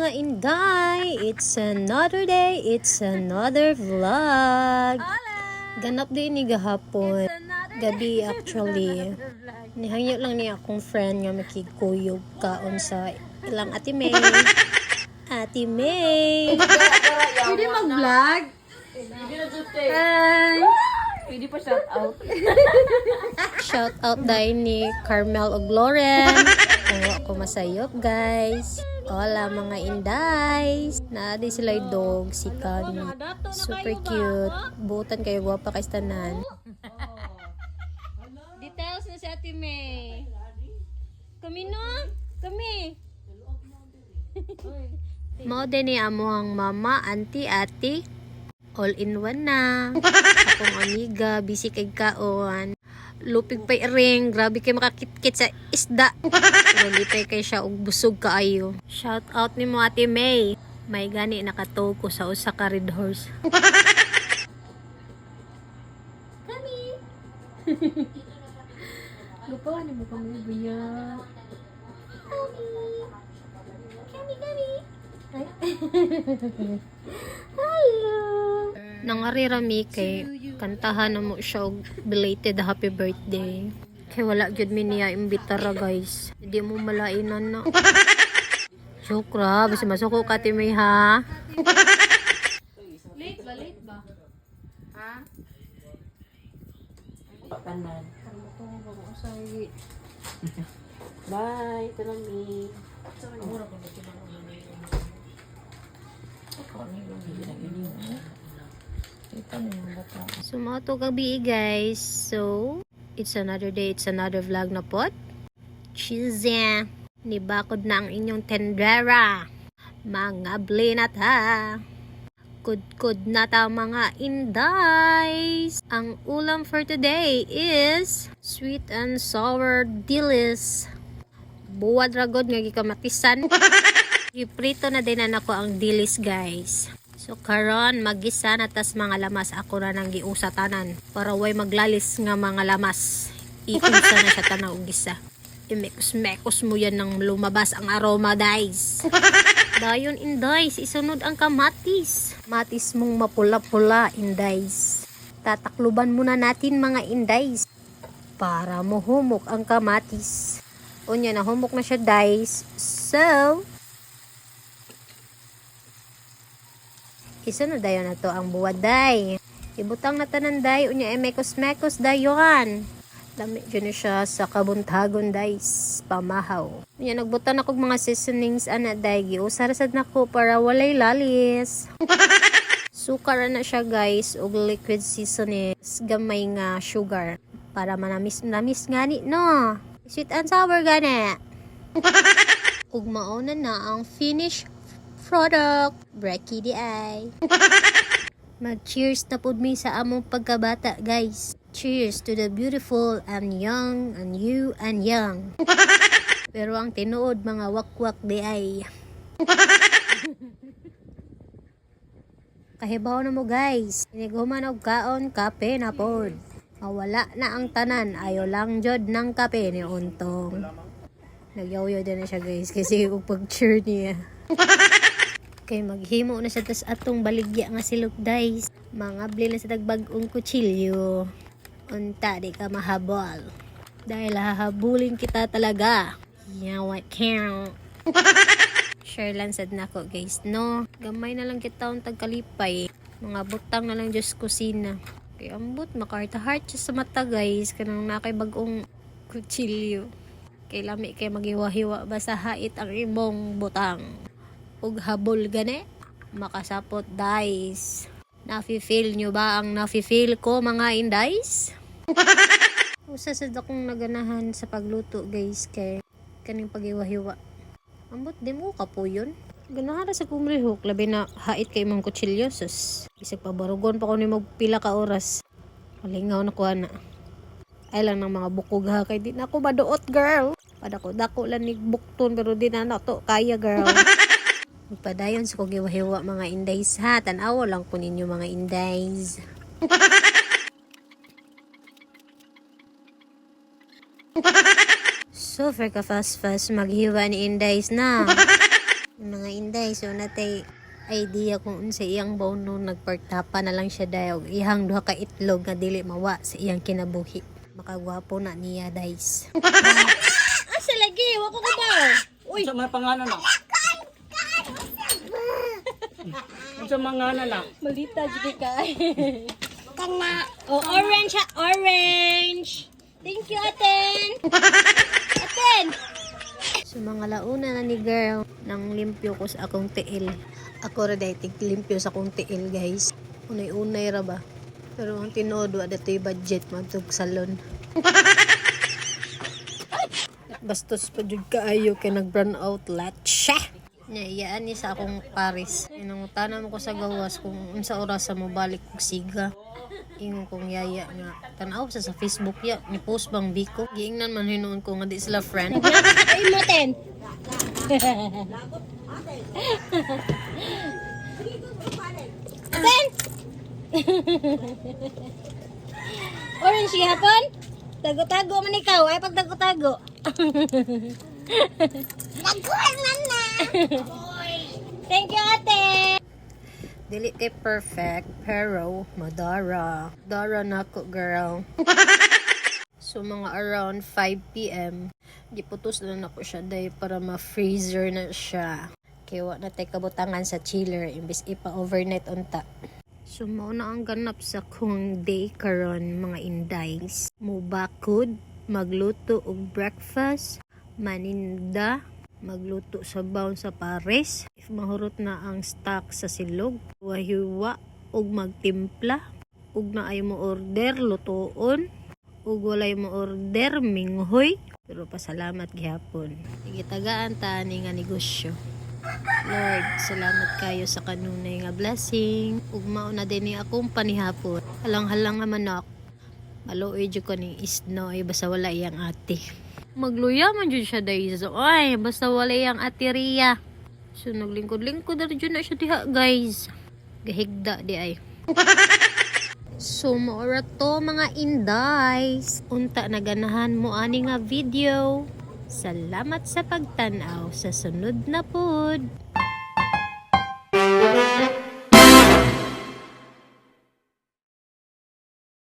mga Inday! It's another day, it's another vlog. Ganap din ni gahapon. Gabi actually. Nihangyo lang niya akong friend nga makikuyog kaon sa ilang Ate May. Ate May! Pwede mag-vlog? Hi! Pwede pa shout out. Shout out dahil ni Carmel og Lauren. Kung ako masayop guys. Hola mga Indays. Naadi sila yung dog, si Kami. Super cute. Butan kayo, guwapa kay tanan. Details na si Ate May. Kami no? Kami. Mao din ni amo ang mama, auntie, ate. All in one na. Akong amiga, busy kay kaon. Lupig pa ring, grabe kay makakitkit sa isda. Pero lipay kay siya og busog kaayo. Shout out ni mo Ate May. May gani nakatuog ko sa usa ka red horse. Kami. Lupa ni mo kami buya. Kami. Hello. Nangarirami kay kantahan na mo siya og belated happy birthday. Kay wala gyud mi niya imbitara guys. Hindi mo malainan na. Sukra, basta masuko ka Ate May ha. Late ba? Ha? Kanan. Sorry. Bye, Talami. Sumato gabi guys. So, it's another day, it's another vlog na pot. Cheese. Nibakod na ang inyong tendera. Mga blinat ha. Kud na ta mga Indays. Ang ulam for today is sweet and sour dilis. Buwad ragod nga gikamatisan. Iprito na din na ako ang dilis guys. So karon magisa na tas mga lamas ako na nang giusatanan para way maglalis nga mga lamas. Iunsa na siya tanaw og gisa. Imekos-mekos mo yan nang lumabas ang aroma guys. Dayon Indays, isunod ang kamatis. Matis mong mapula-pula Indays. Tatakluban muna natin mga Indays para mohumok ang kamatis. Unya na humok na siya guys. So isa na dayon na to ang buwad day. Ibutang na tanan day. Unya mekos-mekos dayon. Lami dyan na siya sa kabuntagon guys. Pamahaw. Unya nagbutang na kong mga seasonings ana day. Giusarasad na ko para walay lalis. Sukar na siya guys. Og liquid seasonings. Gamay nga sugar. Para manamis-namis ngani no. Sweet and sour gani. Ug mauna na ang finished product. Breaky di ay. Mag-cheers na pod mi sa among pagkabata, guys. Cheers to the beautiful and young and you and young. Pero ang tinuod mga wakwak di ay. Kahibaw na mo, guys. Iniguman og kaon, kape na pod. Mawala na ang tanan. Ayo lang jod ng kape ni Untong. Nagyaw-yaw din na siya, guys. Kasi kung pag-cheer niya. Kay maghimo na sa tas atong baligya nga silog guys. Mangabli na sa tagbag-ong kutsilyo. Unta di ka mahabol. Dahil hahabulin kita talaga. Yawa count. Share lang sad nako guys no. Gamay na lang kita ang tagkalipay. Mga butang na lang Diyos kusina. Kay ambot makarta heart sa mata guys. Kanang nakay bagong kutsilyo. Kay lami kay maghiwa-hiwa ba sa hait ang imong butang. Ug habol gani makasapot guys. Nafi-feel nyo ba ang nafi-feel ko mga Indays? Usa sad akong naganahan sa pagluto guys kay kaning pagiwa-hiwa. Ambot di mo kapuyon. Ganahan sa kumrihok labi na hait kay imong kutsilyo sus. Bisag pabarugon pa ko ni magpila ka oras. Malingaw na ko ana. Ay lang ng mga bukog ha kay di na ako maduot girl. Padako-dako lang ni bukton pero di na to kaya girl. Magpadayon sa kugiwa-hiwa mga Indays ha. Tanaw lang po ninyo mga Indays. Super ka fast maghiwa ni Indays na. Mga inday, so natay idea kung unsa iyang bono nagpartapa na lang siya dayo. Ihang duha ka itlog nga dili mawa sa iyang kinabuhi. Makagwapo na niya, guys. Asa lagi? Wako ko ba? Uy! Sa mga pangalan na. Sa mga na. Malita jud ka. Kana. Oh, orange ha, orange. Thank you, Aten. Aten. So mga launa na ni girl nang limpyo ko sa akong tiil. Ako ra dahitig limpyo sa akong tiil, guys. Unay-unay ra ba? Pero ang tinood wa datoy budget magtug salon. Bastos pa jud kaayo kay nag-burn out latsa. Iyaan ni sa akong Paris. Inangutana mo ko sa gawas kung unsa oras sa mo balik og siga. Ingon kong yaya nga tanaw sa Facebook ya ni post bang biko. Giingnan man hinuon ko nga di sila friend. Ay mo, Ten. Aten. Orange hapon? Tago-tago man ikaw. Ay pag tago-tago. Nagkuhan man na. Thank you, ate. Dili kay perfect pero madara. Dara na ko, girl. So mga around 5 p.m. giputos na nako siya day para ma-freezer na siya. Kaya wa na tay kabutangan sa chiller imbis ipa-overnight unta. So mao na ang ganap sa kong day karon, mga indays. Mubakod, magluto og breakfast, maninda, magluto sa baon sa Paris. If mahurot na ang stock sa silog, wahiwa og magtimpla, ug na ay mo order lutoon, ug walay mo order minghoy. Pero pasalamat gihapon. Igitagaan ta ni nga negosyo. Lord, salamat kayo sa kanunay nga blessing. Ug mao na din ni akong panihapon. Halang-halang nga manok. Maluoy jud ko ning isnoy basta wala iyang ate. Magluya man jud siya dahil so, ay, basta wala iyang ate Ria. So naglingkod-lingkod na jud na siya diha, guys. Gahigda di ay. So maura to, mga indays. Unta na ganahan mo ani nga video. Salamat sa pagtanaw sa sunod na pod.